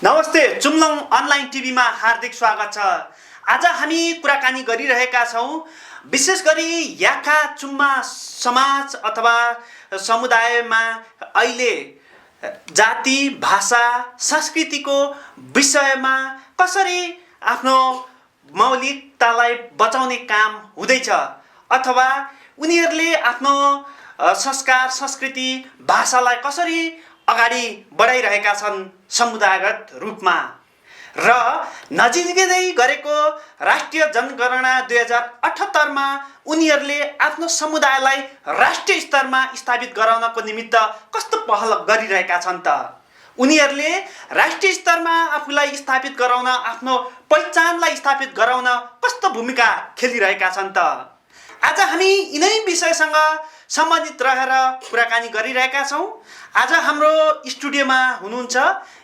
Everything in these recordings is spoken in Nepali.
नमस्ते, जुम्लाङ अनलाइन टिभीमा हार्दिक स्वागत छ। आज हामी कुराकानी गरिरहेका छौँ विशेष गरी याखा चुम्मा समाज अथवा समुदायमा अहिले जाति, भाषा, संस्कृतिको विषयमा कसरी आफ्नो मौलिकतालाई बचाउने काम हुँदैछ अथवा उनीहरूले आफ्नो संस्कार, संस्कृति, भाषालाई कसरी अगाडि बढाइरहेका छन् समुदायगत रूपमा। र नजिकै गरेको राष्ट्रिय जनगणना 2078 मा उनीहरूले आफ्नो समुदायलाई राष्ट्रिय स्तरमा स्थापित गराउनको निमित्त कस्तो पहल गरिरहेका छन् त? उनीहरूले राष्ट्रिय स्तरमा आफूलाई स्थापित गराउन, आफ्नो पहिचानलाई स्थापित गराउन कस्तो भूमिका खेलिरहेका छन् त? आज हामी यिनै विषयसँग सम्बन्धित रहेर कुराकानी गरिरहेका छौँ। आज हाम्रो स्टुडियोमा हुनुहुन्छ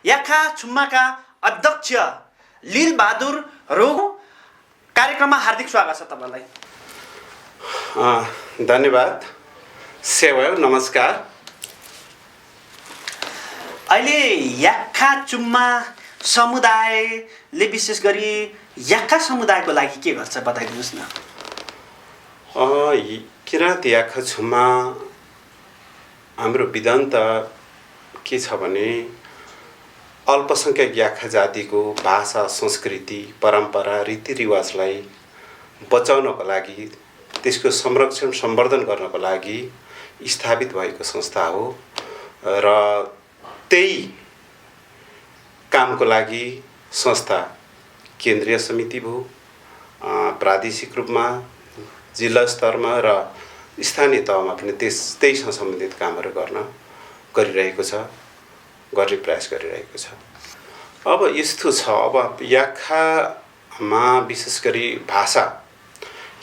याखा छुम्माका अध्यक्ष लीलबहादुर रोग। कार्यक्रममा हार्दिक स्वागत छ तपाईलाई। धन्यवाद। सेवा, नमस्कार। अहिले याखा चुम्मा समुदायले विशेष गरी याखा समुदायको लागि के गर्छ बताइदिनुहोस् न। किराँत याखा छुम्मा हाम्रो विधान त के छ भने अल्पसंख्यक याखा जातिको भाषा, संस्कृति, परम्परा, रीतिरिवाजलाई बचाउनको लागि, त्यसको संरक्षण सम्वर्धन गर्नको लागि स्थापित भएको संस्था हो र त्यही कामको लागि संस्था केन्द्रीय समिति भयो, प्रादेशिक रूपमा जिल्ला स्तरमा र स्थानीय तहमा पनि त्यहीसँग सम्बन्धित कामहरू गर्ने प्रयास गरिरहेको छ। अब यस्तो छ, अब याखामा विशेष गरी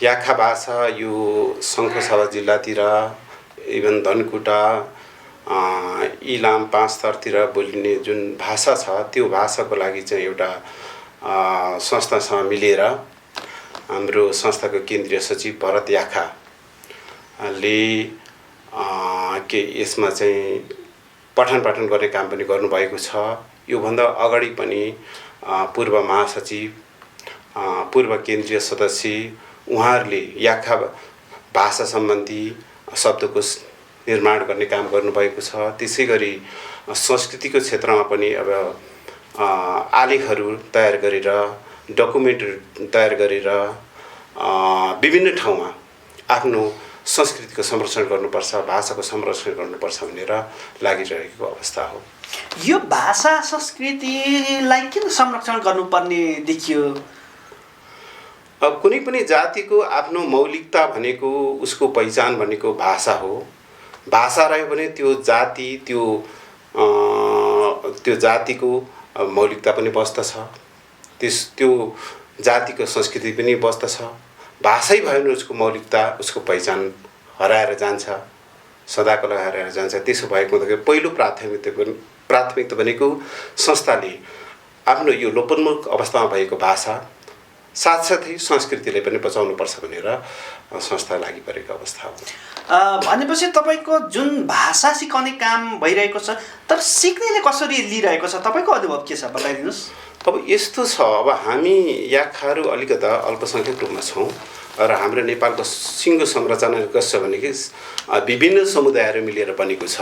याखा भाषा यो शङ्खसभा जिल्लातिर, इभन धनकुटा, इलाम, पाँचथरतिर बोलिने जुन भाषा छ त्यो भाषाको लागि चाहिँ एउटा संस्थासँग मिलेर हाम्रो संस्थाको केन्द्रीय सचिव भरत याखाले यसमा चाहिँ पठन पाठन गर्ने काम पनि गर्नुभएको छ। योभन्दा अगाडि पनि पूर्व महासचिव, पूर्व केन्द्रीय सदस्य उहाँहरूले याखा भाषा सम्बन्धी शब्दकोश निर्माण गर्ने काम गर्नुभएको छ। त्यसै गरी संस्कृतिको क्षेत्रमा पनि अब आलेखहरू तयार गरेर, डकुमेन्टहरू तयार गरेर विभिन्न ठाउँमा आफ्नो संस्कृतिको संरक्षण गर्नुपर्छ, भाषाको संरक्षण गर्नुपर्छ भनेर लागिरहेको अवस्था हो। यो भाषा संस्कृतिलाई किन संरक्षण गर्नुपर्ने देखियो? अब कुनै पनि जातिको आफ्नो मौलिकता भनेको, उसको पहिचान भनेको भाषा हो। भाषा रह्यो भने त्यो जातिको मौलिकता पनि बस्दछ, त्यो जातिको संस्कृति पनि बस्दछ। भाषै भयो भने उसको मौलिकता, उसको पहिचान हराएर जान्छ, सदाको लागि हराएर जान्छ। त्यसो भएको हुँदाखेरि पहिलो प्राथमिकता भनेको संस्थाले आफ्नो यो लोपोन्मुख अवस्थामा भएको भाषा साथसाथै संस्कृतिलाई पनि बचाउनुपर्छ भनेर संस्था लागि परेको अवस्था हो। भनेपछि तपाईँको जुन भाषा सिकाउने काम भइरहेको छ, तर सिक्नेले कसरी लिइरहेको छ, तपाईँको अनुभव के छ बताइदिनुहोस्। अब यस्तो छ, अब हामी याखाहरू अलिकता अल्पसंख्यक रूपमा छौँ र हाम्रो नेपालको सिङ्गो संरचना कस्तो छ भने कि विभिन्न समुदायहरू मिलेर बनेको छ।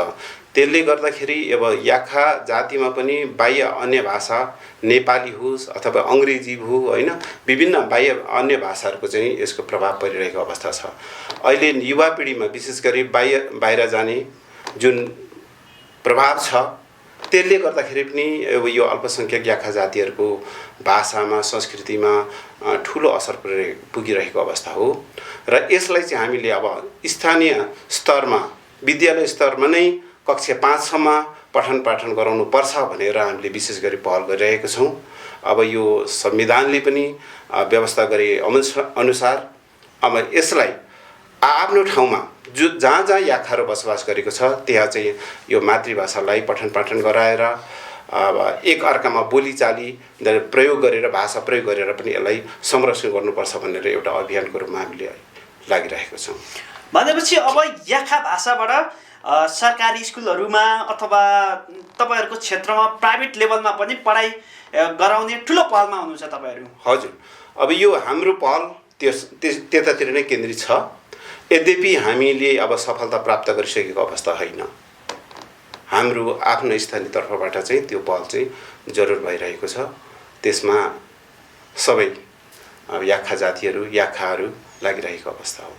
त्यसले गर्दाखेरि अब याखा जातिमा पनि बाह्य अन्य भाषा, नेपाली होस् अथवा अङ्ग्रेजी हो, होइन, विभिन्न बाह्य अन्य भाषाहरूको चाहिँ यसको प्रभाव परिरहेको अवस्था छ। अहिले युवा पिँढीमा विशेष गरी बाहिर जाने जुन प्रभाव छ, त्यसले गर्दाखेरि पनि अब यो अल्पसंख्यक याखा जातिहरूको भाषामा, संस्कृतिमा ठुलो असर पुगिरहेको अवस्था हो। र यसलाई चाहिँ हामीले अब स्थानीय स्तरमा, विद्यालय स्तरमा नै कक्षा 5 सम्म पठन पाठन गराउनु पर्छ भनेर हामीले विशेष गरी पहल गरिरहेका छौँ। अब यो संविधानले पनि व्यवस्था गरे अनुसार अब यसलाई आफ्नो ठाउँमा जहाँ याखाहरू बसोबास गरेको छ त्यहाँ चाहिँ यो मातृभाषालाई पठन पाठन गराएर अब एक अर्कामा बोलीचाली प्रयोग गरेर, भाषा प्रयोग गरेर पनि यसलाई संरक्षण गर्नुपर्छ भनेर एउटा अभियानको रूपमा हामीले लागिरहेको छौँ। भनेपछि अब याखा भाषाबाट सरकारी स्कुलहरूमा अथवा तपाईँहरूको क्षेत्रमा प्राइभेट लेभलमा पनि पढाइ गराउने ठुलो पहलमा हुनुहुन्छ तपाईँहरू। हजुर, अब यो हाम्रो पहल त्यतातिर नै केन्द्रित छ। यद्यपि हामीले अब सफलता प्राप्त गरिसकेको अवस्था होइन। हाम्रो आफ्नो स्थानीय तर्फबाट चाहिँ त्यो पहल चाहिँ जरुर भइरहेको छ। त्यसमा सबै अब याक्खा जातिहरू याक्खाहरू लागिरहेको अवस्था हो।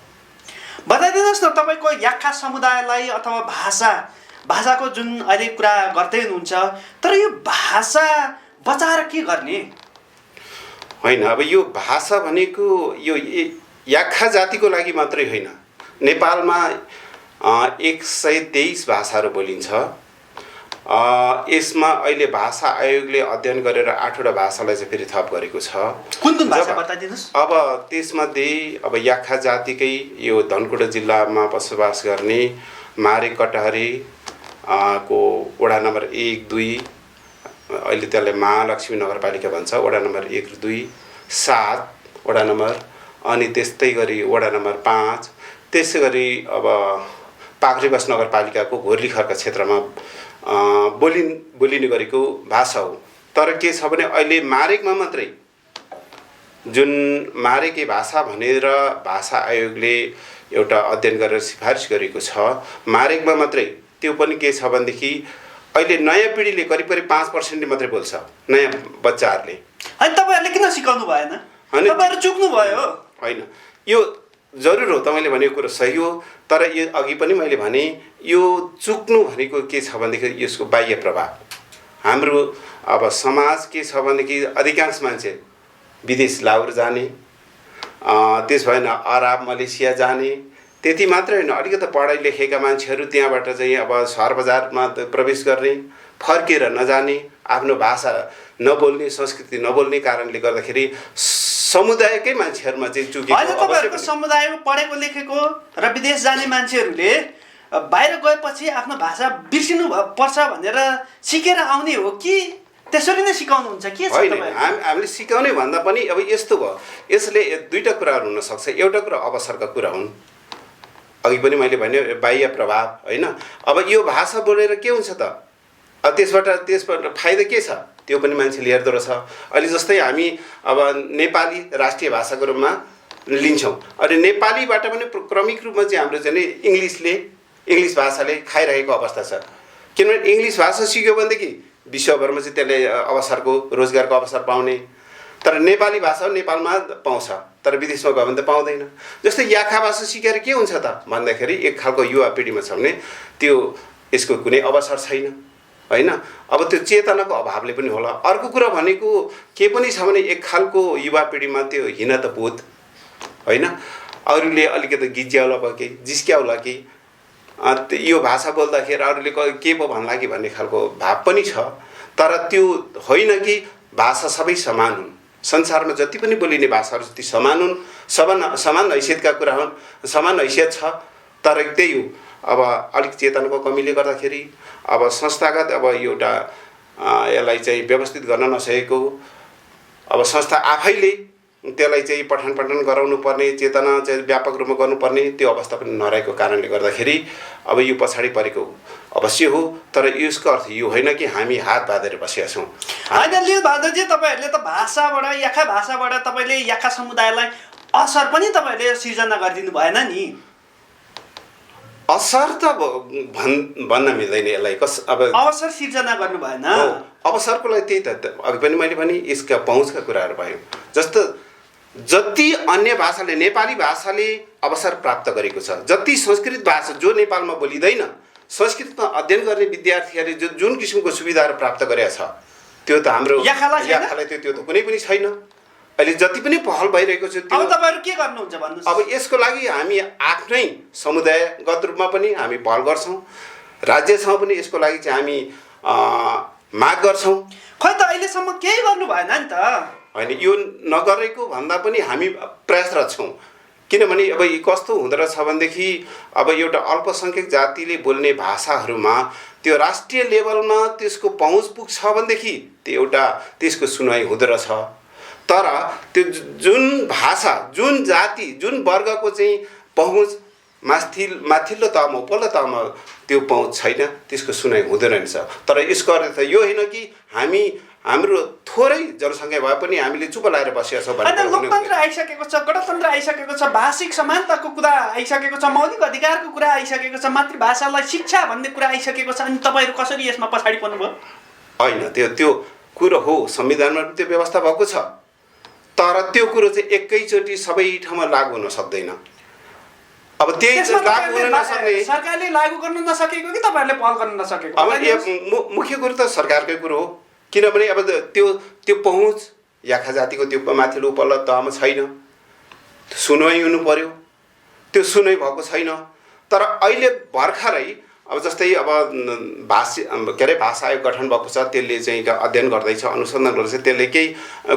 बताइदिनुहोस् न, तपाईँको याक्खा समुदायलाई अथवा भाषाको जुन अहिले कुरा गर्दै हुनुहुन्छ, तर यो भाषा बचाएर के गर्ने? होइन, अब यो भाषा भनेको यो याक्खा जातिको लागि मात्रै होइन। नेपालमा 123 भाषाहरू बोलिन्छ। यसमा अहिले भाषा आयोगले अध्ययन गरेर 8वटा भाषालाई चाहिँ फेरि थप गरेको छ। कुन कुन भाषा बताइदिनुहोस्? अब त्यसमध्ये अब याक्खा जातिकै यो धनकुटा जिल्लामा बसोबास गर्ने मारे कटहरी को वडा नम्बर 1, 2, अहिले त्यसलाई महालक्ष्मी नगरपालिका भन्छ, वडा नम्बर 1 र 2, 7 वडा नम्बर, अनि त्यस्तै गरी वडा नम्बर 5, त्यसै गरी अब पाखरीबास नगरपालिकाको घोर्लीखर्क क्षेत्रमा बोलिने गरेको भाषा हो। तर के छ भने अहिले मारेकमा मात्रै, जुन मारेकी भाषा भनेर भाषा आयोगले एउटा अध्ययन गरेर सिफारिस गरेको छ, मारेकमा मात्रै त्यो पनि के छ भनेदेखि अहिले नयाँ पिँढीले करिब 5% मात्रै बोल्छ, नयाँ बच्चाहरूले। होइन, तपाईँहरूले किन सिकाउनु भएन? तपाईँहरू चुक्नु भयो। होइन, यो जरुर हो, तपाईँले भनेको कुरो सही हो। तर यो अघि पनि मैले भने, यो चुक्नु भनेको के छ भनेदेखि यसको बाह्य प्रभाव। हाम्रो अब समाज के छ भनेदेखि अधिकांश मान्छे विदेश लाहोर जाने, त्यस भएन अरब मलेसिया जाने, त्यति मात्रै होइन, अलिकति पढाइ लेखेका मान्छेहरू त्यहाँबाट चाहिँ अब सहर बजारमा प्रवेश गर्ने, फर्केर नजाने, आफ्नो भाषा नबोल्ने, संस्कृति नबोल्ने कारणले गर्दाखेरि समुदायकै मान्छेहरूमा चाहिँ चुकेको। अहिले तपाईँहरूको समुदायमा पढेको लेखेको र विदेश जाने मान्छेहरूले बाहिर गएपछि आफ्नो भाषा बिर्सिनु पर्छ भनेर सिकेर आउने हो कि त्यसरी नै सिकाउनुहुन्छ? के छ? होइन, हामीले सिकाउने भन्दा पनि अब यस्तो भयो, यसले दुईवटा कुराहरू हुनसक्छ। एउटा कुरा अवसरका कुरा हुन्, अघि पनि मैले भने बाह्य प्रभाव, होइन। अब यो भाषा बोलेर के हुन्छ त? त्यसबाट फाइदा के छ त्यो पनि मान्छेले हेर्दो रहेछ। अहिले जस्तै हामी अब नेपाली राष्ट्रिय भाषाको रूपमा लिन्छौँ, अनि नेपालीबाट पनि क्रमिक रूपमा चाहिँ हाम्रो चाहिँ इङ्ग्लिस भाषाले खाइरहेको अवस्था छ। किनभने इङ्ग्लिस भाषा सिक्यो भनेदेखि विश्वभरमा चाहिँ त्यसले अवसरको, रोजगारको अवसर पाउने। तर नेपाली भाषा नेपालमा पाउँछ, तर विदेशमा गयो भने त पाउँदैन। जस्तै याक्खा भाषा सिकेर के हुन्छ त भन्दाखेरि एक खालको युवा पिँढीमा छ भने त्यो यसको कुनै अवसर छैन, होइन। अब त्यो चेतनाको अभावले पनि होला। अर्को कुरा भनेको के पनि छ भने एक खालको युवा पिँढीमा त्यो हीनताबोध, होइन, अरूले अलिकति गिज्याउला कि जिस्क्याउला कि यो भाषा बोल्दाखेरि अरूले के पो भन्ला कि भन्ने खालको भाव पनि छ। तर त्यो होइन कि भाषा सबै समान हुन्। संसारमा जति पनि बोलिने भाषाहरू जति समान हुन्, समान हैसियतका कुरा हुन्, समान हैसियत छ। तर त्यही हो, अब अलिक चेतनाको कमीले गर्दाखेरि अब संस्थागत अब एउटा यसलाई चाहिँ व्यवस्थित गर्न नसकेको, अब संस्था आफैले त्यसलाई चाहिँ पठन गराउनु पर्ने, चेतना चाहिँ व्यापक रूपमा गर्नुपर्ने त्यो अवस्था पनि नरहेको कारणले गर्दाखेरि अब यो पछाडि परेको अवश्य हो। तर यसको अर्थ यो होइन कि हामी हात बाँधेर बसेका छौँ। होइन लील बहादुरजी, तपाईँहरूले त भाषाबाट, याक्खा भाषाबाट तपाईँले याक्खा समुदायलाई असर पनि तपाईँहरूले सिर्जना गरिदिनु भएन नि? असर त भन्न मिल्दैन यसलाई। अब अवसर सिर्जना गर्नु भएन। अवसरको लागि त्यही त अघि पनि मैले भने यसका पहुँचका कुराहरू भयो। जस्तो जति अन्य भाषाले नेपाली भाषाले अवसर प्राप्त गरेको छ, जति संस्कृत भाषा जो नेपालमा बोलिँदैन, संस्कृतमा अध्ययन गर्ने विद्यार्थीहरूले जुन किसिमको सुविधाहरू प्राप्त गरेका छ त्यो त हाम्रो याक्खालाई त्यो त कुनै पनि छैन। अहिले जति पनि पहल भइरहेको छ त्यो अब तपाईँहरू के गर्नुहुन्छ भन्नुहोस्? अब यसको लागि हामी आफ्नै समुदायगत रूपमा पनि हामी पहल गर्छौँ, राज्यसँग पनि यसको लागि चाहिँ हामी माग गर्छौँ। खै त अहिलेसम्म केही गर्नु भएन नि त? होइन, यो नगरेको भन्दा पनि हामी प्रयासरत छौँ। किनभने अब कस्तो हुँदो रहेछ भनेदेखि अब एउटा अल्पसङ्ख्यक जातिले बोल्ने भाषाहरूमा त्यो राष्ट्रिय लेभलमा त्यसको पहुँच पुग्छ भनेदेखि त्यो एउटा त्यसको सुनवाई हुँदो रहेछ। तर त्यो जुन भाषा, जुन जाति, जुन वर्गको चाहिँ पहुँच माथिल्लो तहमा उपल्लो तहमा त्यो पहुँच छैन, त्यसको सुनाइ हुँदैन रहेछ। तर यसको अर्थ यो होइन कि हाम्रो थोरै जनसङ्ख्या भए पनि हामीले चुप लाएर बसेका छौँ होइन। लोकतन्त्र आइसकेको छ, गणतन्त्र आइसकेको छ, भाषिक समानताको कुरा आइसकेको छ, मौलिक अधिकारको कुरा आइसकेको छ, मातृभाषालाई शिक्षा भन्ने कुरा आइसकेको छ, अनि तपाईँहरू कसरी यसमा पछाडि पर्नुभयो? होइन, त्यो कुरो हो, संविधानमा त्यो व्यवस्था भएको छ, तर त्यो कुरो चाहिँ एकैचोटि सबै ठाउँमा लागू हुन सक्दैन। अब त्यही लागू हुन नसक्ने सरकारले लागू गर्न नसकेको कि तपाईँहरूले पहल गर्न नसकेको? अब मुख्य कुरो त सरकारकै कुरो हो, किनभने अब त्यो पहुँच याखा जातिको त्यो माथिल्लो उपल्लो तहमा छैन, सुनवाई हुनु पर्यो, त्यो सुनवाई भएको छैन। तर अहिले भर्खरै अब जस्तै अब भाषा आयोग गठन भएको छ, त्यसले चाहिँ अध्ययन गर्दैछ, अनुसन्धान गर्दैछ, त्यसले केही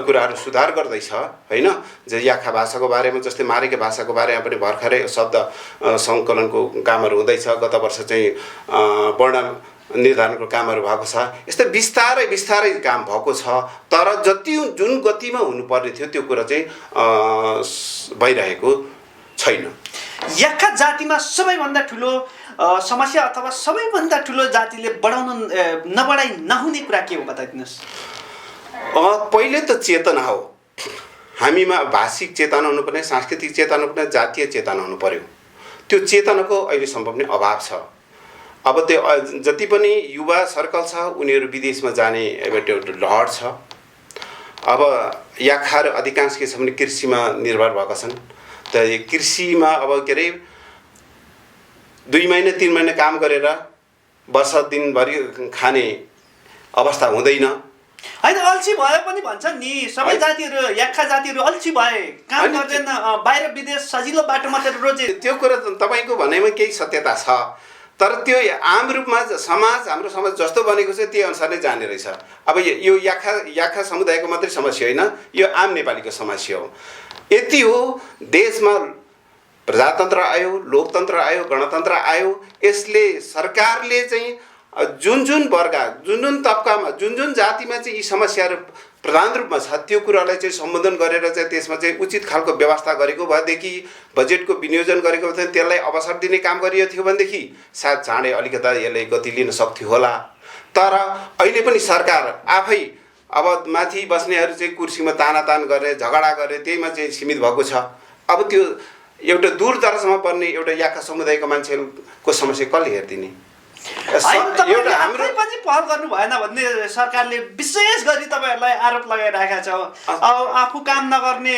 कुराहरू सुधार गर्दैछ होइन। याखा भाषाको बारेमा जस्तै मारेके भाषाको बारेमा पनि भर्खरै शब्द सङ्कलनको कामहरू हुँदैछ। गत वर्ष चाहिँ वर्ण निर्धारणको कामहरू भएको छ। यस्तै बिस्तारै काम भएको छ, तर जुन गतिमा हुनुपर्ने थियो त्यो कुरा चाहिँ भइरहेको छैन। याक्खा जातिमा सबैभन्दा ठुलो समस्या अथवा सबैभन्दा ठुलो जातिले नबढाइ नहुने कुरा के हो बताइदिनुहोस्? पहिले त चेतना हो, हामीमा भाषिक चेतना हुनुपर्ने, सांस्कृतिक चेतना हुनुपर्ने, जातीय चेतना हुनु पर्यो। त्यो चेतनाको अहिलेसम्म पनि अभाव छ। अब त्यो जति पनि युवा सर्कल छ उनीहरू विदेशमा जाने एउटा लहर छ। अब याखाहरू अधिकांश के छ भने कृषिमा निर्भर भएका छन्। त कृषिमा अब के अरे 2 महिना 3 महिना काम गरेर वर्ष दिनभरि खाने अवस्था हुँदैन। होइन, अल्छी भए पनि भन्छ नि सबै जातिहरू, याक्खा जातिहरू अल्छी भए, काम गर्दैन, बाहिर विदेश सजिलो बाटो मात्र रोजे। त्यो कुरा तपाईँको भनाइमा केही सत्यता छ, तर त्यो आम रूपमा हाम्रो समाज जस्तो बनेको छ त्यही अनुसार नै जाने रहेछ। अब यो याखा समुदायको मात्रै समस्या होइन, यो आम नेपालीको समस्या हो। यति हो, देशमा प्रजातन्त्र आयो, लोकतन्त्र आयो, गणतन्त्र आयो, यसले सरकारले चाहिँ जुन वर्ग, जुन तबकामा, जुन जातिमा चाहिँ यी समस्याहरू प्रधान रूपमा छ त्यो कुरालाई चाहिँ सम्बोधन गरेर चाहिँ त्यसमा चाहिँ उचित खालको व्यवस्था गरेको भएदेखि, बजेटको विनियोजन गरेको भए त्यसलाई अवसर दिने काम गरिएको थियो भनेदेखि सायद चाँडै अलिकता यसले गति लिन सक्थ्यो होला। तर अहिले पनि सरकार आफै अब माथि बस्नेहरू चाहिँ कुर्सीमा तानातान गरेर झगडा गरेर त्यहीमा चाहिँ सीमित भएको छ। अब त्यो एउटा दूरदराजमा पर्ने एउटा याखा समुदायको मान्छेहरूको समस्या कसले हेरिदिने? एउटा हाम्रो पनि पहल गर्नु भएन भन्ने सरकारले विशेष गरी तपाईँहरूलाई आरोप लगाइरहेका छ। अब आफू काम नगर्ने,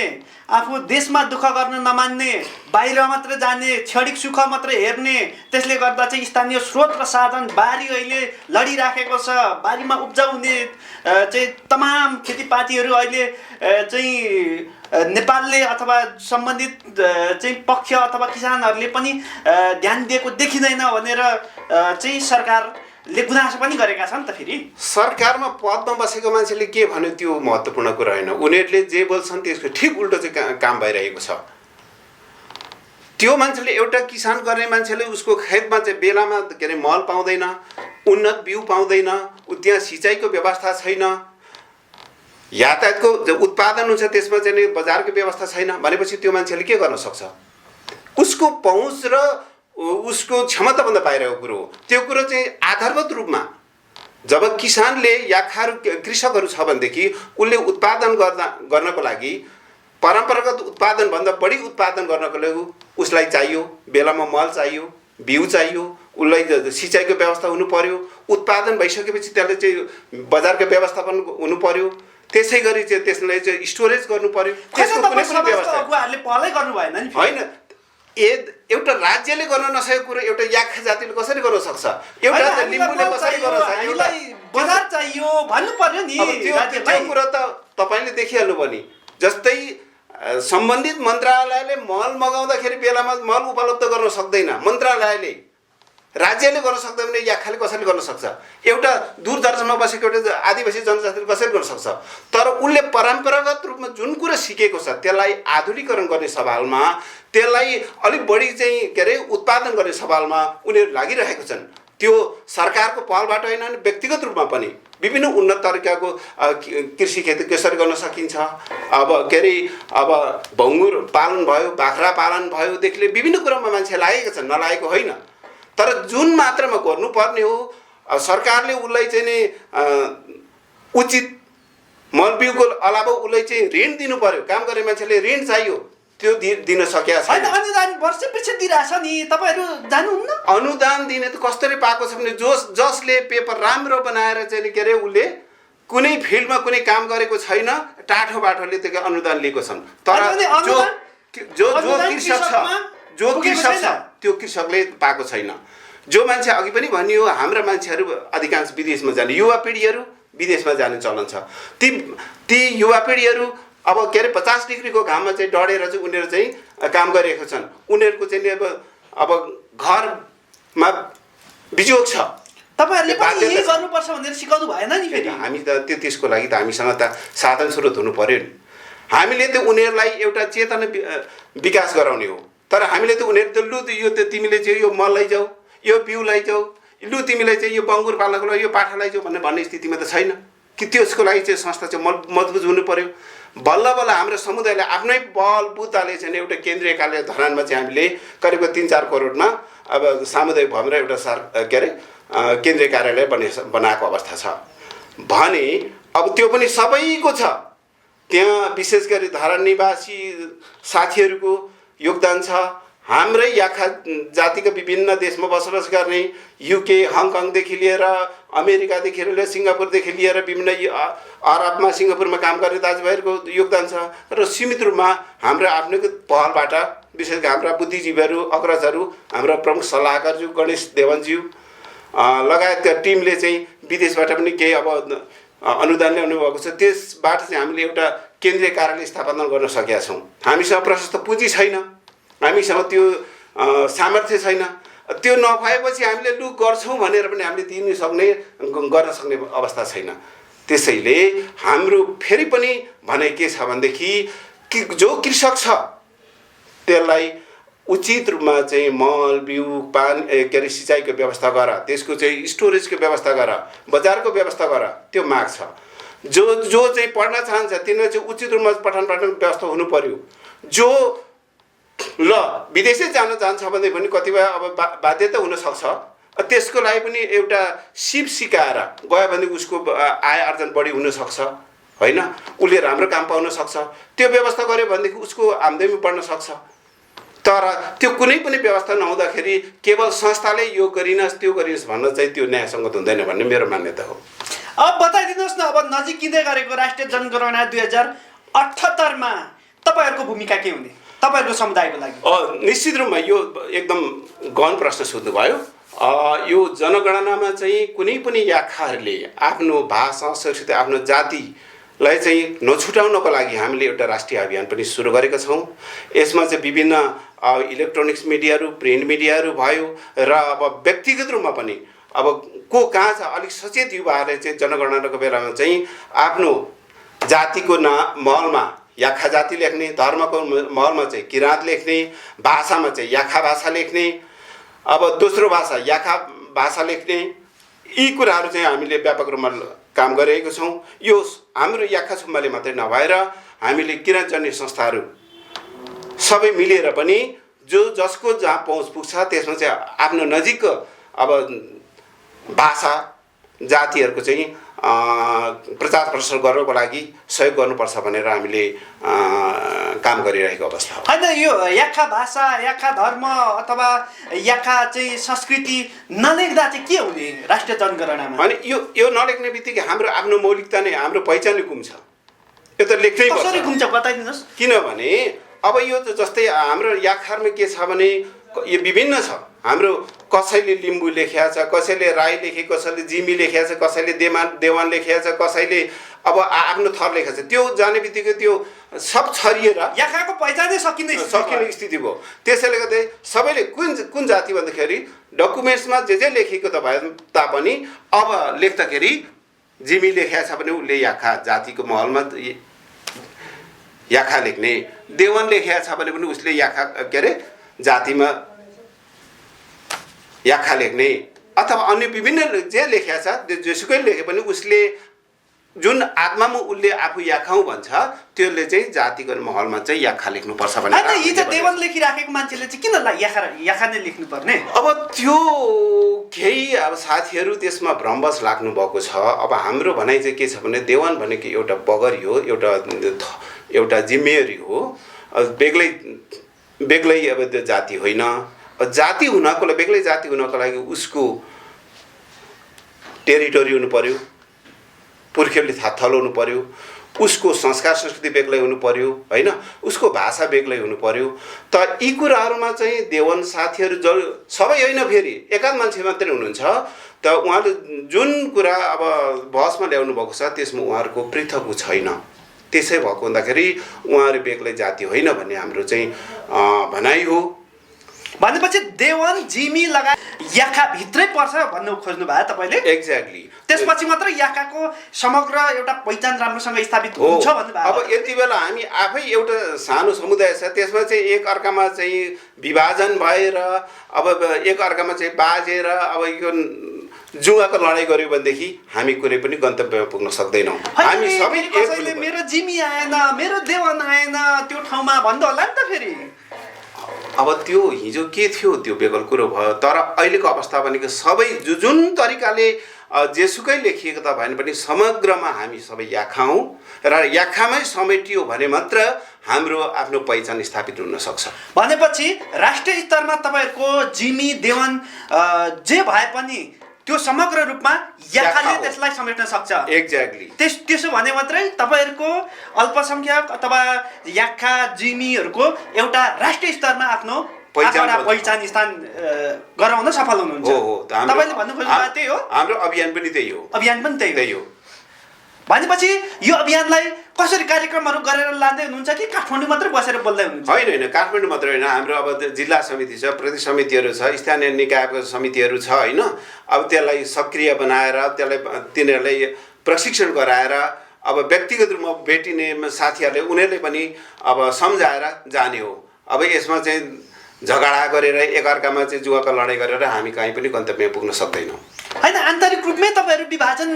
आफू देशमा दुःख गर्न नमान्ने, बाहिर मात्र जाने, क्षणिक सुख मात्र हेर्ने, त्यसले गर्दा चाहिँ स्थानीय स्रोत र साधन बारी अहिले लडिराखेको छ। बारीमा उब्जाउ हुने चाहिँ तमाम खेतीपातीहरू अहिले चाहिँ नेपालले अथवा सम्बन्धित चाहिँ पक्ष अथवा किसानहरूले पनि ध्यान दिएको देखिँदैन भनेर चाहिँ सरकारले गुनासो पनि गरेका छन्। त फेरि सरकारमा पदमा बसेको मान्छेले के भन्यो त्यो महत्त्वपूर्ण कुरा होइन, उनीहरूले जे बोल्छन् त्यसको ठिक उल्टो चाहिँ काम भइरहेको छ। त्यो मान्छेले, एउटा किसान गर्ने मान्छेले उसको खेतमा चाहिँ बेलामा के अरे मल पाउँदैन, उन्नत बिउ पाउँदैन, त्यहाँ सिँचाइको व्यवस्था छैन, यातायातको उत्पादन हुन्छ त्यसमा चाहिँ बजारको व्यवस्था छैन भनेपछि त्यो मान्छेले के गर्न सक्छ? उसको पहुँच र उसको क्षमताभन्दा बाहिरको कुरो हो। त्यो कुरो चाहिँ आधारभूत रूपमा जब किसानले याखाहरू कृषकहरू छ भनेदेखि उसले उत्पादन गर्नको लागि परम्परागत उत्पादनभन्दा बढी उत्पादन गर्नको लागि उसलाई चाहियो बेलामा मल चाहियो, बिउ चाहियो, उसलाई सिँचाइको व्यवस्था हुनु पर्यो, उत्पादन भइसकेपछि त्यसले चाहिँ बजारको व्यवस्थापन हुनु पर्यो, त्यसै गरी चाहिँ त्यसलाई चाहिँ स्टोरेज गर्नु पर्यो। त्यसको कुनै पनि व्यवस्था अगुवाहरूले पहलै गर्नु भएन नि। होइन, एउटा राज्यले गर्न नसकेको कुरो एउटा याखा जातिले कसरी गर्न सक्छ? एउटा लिम्बूले कसरी गर्न सक्छ? हामीलाई बजार चाहियो भन्नु पर्यो नि। त्यो कुरा त तपाईले देखिहाल्नुभयो नि। जस्तै सम्बन्धित मन्त्रालयले मल मगाउँदाखेरि बेलामा मल उपलब्ध गर्न सक्दैन मन्त्रालयले, राज्यले गर्न सक्दैन भने याखाले कसरी गर्न सक्छ? एउटा दूर दर्जनमा बसेको एउटा आदिवासी जनजातिले कसरी गर्न सक्छ? तर उसले परम्परागत रूपमा जुन कुरा सिकेको छ त्यसलाई आधुनिकीकरण गर्ने सवालमा, त्यसलाई अलिक बढी चाहिँ के अरे उत्पादन गर्ने सवालमा उनीहरू लागिरहेको छन्। त्यो सरकारको पहलबाट होइन भने व्यक्तिगत रूपमा पनि विभिन्न उन्नत तरिकाको कृषि खेती कसरी गर्न सकिन्छ। अब के अरे अब भङ्गुर पालन भयो, बाख्रा पालन भयोदेखि लिएर विभिन्न कुरामा मान्छे लागेको छ, नलागेको होइन। तर जुन मात्रामा गर्नुपर्ने हो सरकारले उसलाई चाहिँ नि उचित मलबिउको अलावा उसलाई चाहिँ ऋण दिनु पर्यो। काम गर्ने मान्छेले ऋण चाहियो, त्यो दिन सकेका छैन। होइन, अनुदान वर्षपछि दिइरहेछ नि, तपाईँहरू जानुहुन्न? अनुदान दिने त कसरी पाएको छ भने जसले पेपर राम्रो बनाएर चाहिँ के अरे उसले कुनै फिल्डमा कुनै काम गरेको छैन, टाठो बाठोले त्यो अनुदान लिएको छन्। तर जो कृषक छ, जो कृषक छ त्यो कृषकले पाएको छैन। जो मान्छे अघि पनि भनियो हाम्रा मान्छेहरू अधिकांश विदेशमा जाने, युवा पिँढीहरू विदेशमा जाने चलन छ। ती युवा पिँढीहरू अब के अरे 50 डिग्रीको घाममा चाहिँ डढेर चाहिँ उनीहरू चाहिँ काम गरिरहेको छन्। उनीहरूको चाहिँ अब घरमा बिजोग छ। तपाईँहरूले पनि यही गर्नुपर्छ भनेर सिकाउनु भएन नि? फेरि हामी त त्यसको लागि त हामीसँग त साधन स्रोत हुनु पर्यो नि। हामीले त उनीहरूलाई एउटा चेतना विकास गराउने हो। तर हामीले त उनीहरू त लु यो त तिमीले चाहिँ यो मल लैजाऊ, यो बिउ लैजाऊ, लु तिमीलाई चाहिँ यो बङ्गुर पाल्नको लागि यो पाठा लैजाऊ भन्ने स्थितिमा त छैन कि। त्यसको लागि चाहिँ संस्था चाहिँ मजबुत हुनु पर्यो। बल्ल बल्ल हाम्रो समुदायले आफ्नै बलबुताले चाहिँ एउटा केन्द्रीय कार्यालय धरानमा चाहिँ हामीले करिब 3-4 करोडमा अब सामुदायिक भवन र एउटा के अरे केन्द्रीय कार्यालय बनाएको अवस्था छ भने अब त्यो पनि सबैको छ। त्यहाँ विशेष गरी धरान निवासी साथीहरूको योगदान छ। हाम्रै याखा जातिका विभिन्न देशमा बसोबास गर्ने युके हङकङदेखि लिएर अमेरिकादेखि लिएर सिङ्गापुरदेखि लिएर विभिन्न अरबमा सिङ्गापुरमा काम गर्ने दाजुभाइहरूको योगदान छ। र सीमित रूपमा हाम्रो आफ्नो पहलबाट विशेष गरी हाम्रा बुद्धिजीवीहरू अग्रजहरू हाम्रा प्रमुख सल्लाहकारज्यू गणेश देवनज्यू लगायतका टिमले चाहिँ विदेशबाट पनि केही अब अनुदान ल्याउनु भएको छ। त्यसबाट चाहिँ हामीले एउटा केन्द्रीय कार्यालय स्थापना गर्न सकेका छौँ। हामीसँग प्रशस्त पुँजी छैन, हामीसँग त्यो सामर्थ्य छैन। त्यो नभएपछि हामीले लु गर्छौँ भनेर पनि हामीले गर्न सक्ने अवस्था छैन। त्यसैले हाम्रो फेरि पनि भनाइ के छ भनेदेखि कि जो कृषक छ त्यसलाई उचित रूपमा चाहिँ मल बिउ पानी के अरे सिँचाइको व्यवस्था गर, त्यसको चाहिँ स्टोरेजको व्यवस्था गर, बजारको व्यवस्था गर, त्यो माग छ। जो चाहिँ पढ्न चाहन्छ तिनीहरू चाहिँ उचित रूपमा पठन पाठन व्यवस्था हुनु पर्यो। जो ल विदेशै जान चाहन्छ भने पनि कतिपय अब बाध्यता हुनसक्छ, त्यसको लागि पनि एउटा सिप सिकाएर गयो भने उसको आय आर्जन बढी हुनसक्छ होइन, उसले राम्रो काम पाउन सक्छ। त्यो व्यवस्था गर्यो भनेदेखि उसको आम्दानी बढ्न सक्छ। तर त्यो कुनै पनि व्यवस्था नहुँदाखेरि केवल संस्थाले यो गरिनस् त्यो गरिनस् भन्न चाहिँ त्यो न्यायसङ्गत हुँदैन भन्ने मेरो मान्यता हो। अब बताइदिनुहोस् न, अब नजिकिँदै गरेको राष्ट्रिय जनगणना 2078मा तपाईँहरूको भूमिका के हुने तपाईँहरूको समुदायको लागि? निश्चित रूपमा यो एकदम गहन प्रश्न सोध्नुभयो। यो जनगणनामा चाहिँ कुनै पनि याखाहरूले आफ्नो भाषा संस्कृति आफ्नो जातिलाई चाहिँ नछुटाउनको लागि हामीले एउटा राष्ट्रिय अभियान पनि सुरु गरेका छौँ। यसमा चाहिँ विभिन्न इलेक्ट्रोनिक्स मिडियाहरू प्रिन्ट मिडियाहरू भयो र अब व्यक्तिगत रूपमा पनि अब को कहाँ छ अलिक सचेत युवाहरूले चाहिँ जनगणनाको बेलामा चाहिँ आफ्नो जातिको महलमा याखा जाति लेख्ने, धर्मको महलमा चाहिँ किराँत लेख्ने, भाषामा चाहिँ याखा भाषा लेख्ने, अब दोस्रो भाषा याखा भाषा लेख्ने, यी कुराहरू चाहिँ हामीले व्यापक रूपमा काम गरिरहेको छौँ। यो हाम्रो याखा सुम्बाले मात्रै नभएर हामीले किराँत जन्य संस्थाहरू सबै मिलेर पनि जसको जहाँ पहुँच पुग्छ त्यसमा चाहिँ आफ्नो नजिकको अब भाषा जातिहरूको चाहिँ प्रचार प्रसार गर्नको लागि सहयोग गर्नुपर्छ भनेर हामीले काम गरिरहेको अवस्था हो। होइन, यो याखा भाषा याखा धर्म अथवा याखा चाहिँ संस्कृति नलेख्दा चाहिँ के हुने राष्ट्रिय जनगणनामा? अनि यो नलेख्ने बित्तिकै हाम्रो आफ्नो मौलिकता नै हाम्रो पहिचान गुम्छ। यो त लेख्नै पर्छ। कसरी गुम्छ बताइदिनुहोस्? किनभने अब यो त जस्तै हाम्रो याखारमा के छ भने यो विभिन्न छ। हाम्रो कसैले लिम्बू लेखेको छ, कसैले राई लेखेको, कसैले जिमी लेखेको छ, कसैले देवान लेखेको छ, कसैले अब आफ्नो थर लेखेको छ। त्यो जाने बित्तिकै त्यो सब छरिएर याखाको पहिचानै सकिने स्थिति भयो। त्यसैले गर्दा सबैले कुन जाति भन्दाखेरि डकुमेन्ट्समा जे लेखेको त भए तापनि अब लेख्दाखेरि जिमी लेखेको छ भने उसले याखा जातिको महलमा याखा लेख्ने, देवान लेखेको छ भने पनि उसले याखा के अरे जातिमा याखा लेख्ने, अथवा अन्य विभिन्न जे लेखेको छ जेसुकै लेखे पनि उसले जुन आत्मामा उसले आफू याखाउँ भन्छ त्यसले चाहिँ जातिको महलमा चाहिँ याखा लेख्नुपर्छ भनेर होइन हिजो देवन लेखिराखेको मान्छेले चाहिँ किन याखा नै लेख्नुपर्ने? अब त्यो केही अब साथीहरू त्यसमा भ्रमवश लाग्नु भएको छ। अब हाम्रो भनाइ चाहिँ के छ भने देवान भनेको एउटा बगरी हो, एउटा जिम्मेवारी हो, बेग्लै अब त्यो जाति होइन। जाति हुनको लागि बेग्लै जाति हुनको लागि उसको टेरिटोरी हुनु पर्यो, पुर्खेलले थलाउनु पर्यो, उसको संस्कार संस्कृति बेग्लै हुनु पर्यो होइन, उसको भाषा बेग्लै हुनु पर्यो। त यी कुराहरूमा चाहिँ देवन साथीहरू सबै होइन, फेरि एकाध मान्छे मात्रै हुनुहुन्छ। त उहाँले जुन कुरा अब बहसमा ल्याउनु भएको छ त्यसमा उहाँहरूको पृथक छैन। त्यसै भएको हुँदाखेरि उहाँहरू बेग्लै जाति होइन भन्ने हाम्रो चाहिँ भनाइ हो। भनेपछि देवन जिमी लगायत याखा भित्रै पर्छ भन्नु खोज्नु भयो तपाईँले? एक्ज्याक्टली। त्यसपछि मात्र याखाको समग्र एउटा पहिचान राम्रोसँग स्थापित हुन्छ भन्नु भयो। अब यति बेला हामी आफै एउटा सानो समुदाय छ, त्यसमा चाहिँ एक अर्कामा चाहिँ विभाजन भएर अब एक अर्कामा चाहिँ बाजेर अब यो जुवाको लडाइँ गर्यो भनेदेखि हामी कुनै पनि गन्तव्यमा पुग्न सक्दैनौँ। हामी सबै कसैले मेरो जिमी आएन, मेरो देवन आएन त्यो ठाउँमा भन्दा होला नि त फेरि। अब त्यो हिजो के थियो त्यो बेगल कुरो भयो। तर अहिलेको अवस्था भनेको सबै जुन तरिकाले जेसुकै लेखिएको त भएन पनि समग्रमा हामी सबै याखा हौँ र याखामै समेटियो भने मात्र हाम्रो आफ्नो पहिचान स्थापित हुन सक्छ। भनेपछि राष्ट्रिय स्तरमा तपाईँहरूको जिमी देवन जे भए पनि त्यो समग्र रूपमा याखाले त्यसलाई समेट्न सक्छ। एक्ज्याक्टली। त्यसो भने मात्रै तपाईँहरूको अल्पसङ्ख्यक अथवा याखा जिमीहरूको एउटा राष्ट्रिय स्तरमा आफ्नो पहिचान स्थान गराउन सफल हुनुहुन्छ। तपाईँले भन्नु खोज्नुभएको त्यही हो? हाम्रो अभियान पनि त्यही हो। अभियान पनि त्यही हो। भनेपछि यो अभियानलाई कसरी कार्यक्रमहरू गरेर लाँदै हुनुहुन्छ कि काठमाडौँ मात्रै बसेर बोल्दै हुनुहुन्छ? होइन, काठमाडौँ मात्रै होइन, हाम्रो अब जिल्ला समिति छ, प्रदेश समितिहरू छ, स्थानीय निकायको समितिहरू छ होइन। अब त्यसलाई सक्रिय बनाएर तिनीहरूलाई प्रशिक्षण गराएर अब व्यक्तिगत रूपमा भेटिने साथीहरूले उनीहरूले पनि अब सम्झाएर जाने हो। अब यसमा चाहिँ झगडा गरेर एकअर्कामा चाहिँ जुवाको लडाइँ गरेर हामी कहीँ पनि गन्तव्यमा पुग्न सक्दैनौँ। होइन, आन्तरिक रूपमै तपाईँहरू विभाजन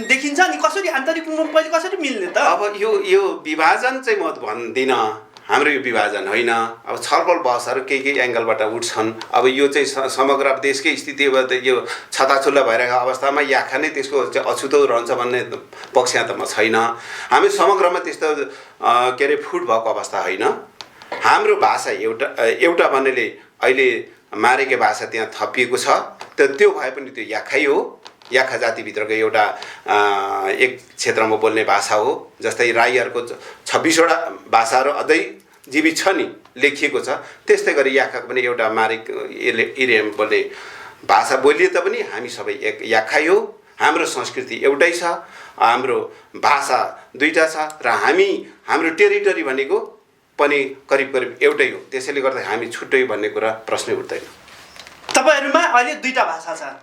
देखिन्छ नि, कसरी आन्तरिक रूपमा पहिले कसरी मिल्ने त? अब यो विभाजन चाहिँ म भन्दिनँ, हाम्रो यो विभाजन होइन। अब छलफल बहसहरू केही एङ्गलबाट उठ्छन्। अब यो चाहिँ समग्र देशकै स्थिति यो छताछुल्ला भइरहेको अवस्थामा याखा नै त्यसको अछुतो रहन्छ भन्ने पक्षमा त म छैन। हामी समग्रमा त्यस्तो के अरे फुट भएको अवस्था होइन। हाम्रो भाषा एउटा भन्नेले अहिले मारेको भाषा त्यहाँ थपिएको छ, त्यो भए पनि त्यो याखै हो। याखा जातिभित्रको एउटा एक क्षेत्रमा बोल्ने भाषा हो। जस्तै राईहरूको 26वटा भाषाहरू अझै जीवित छ नि, लेखिएको छ। त्यस्तै गरी याखाको पनि एउटा मारेक एरियामा बोल्ने भाषा बोलिए तापनि हामी सबै एक याखै हो। हाम्रो संस्कृति एउटै छ, हाम्रो भाषा दुईटा छ र हाम्रो टेरिटोरी भनेको पनि करिब एउटै हो। त्यसैले गर्दा हामी छुट्टै भन्ने कुरा प्रश्नै उठ्दैन। तपाईँहरूमा अहिले दुईटा भाषा छ।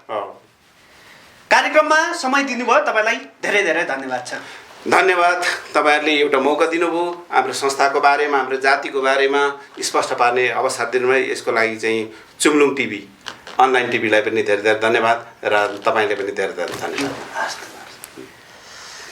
कार्यक्रममा समय दिनुभयो, तपाईँलाई धेरै धेरै धन्यवाद छ। धन्यवाद। तपाईँहरूले एउटा मौका दिनुभयो, हाम्रो संस्थाको बारेमा, हाम्रो जातिको बारेमा स्पष्ट पार्ने अवसर दिनुभयो। यसको लागि चाहिँ चुम्लुङ टिभी, अनलाइन टिभीलाई पनि धेरै धेरै धन्यवाद र तपाईँले पनि धेरै धेरै धन्यवाद।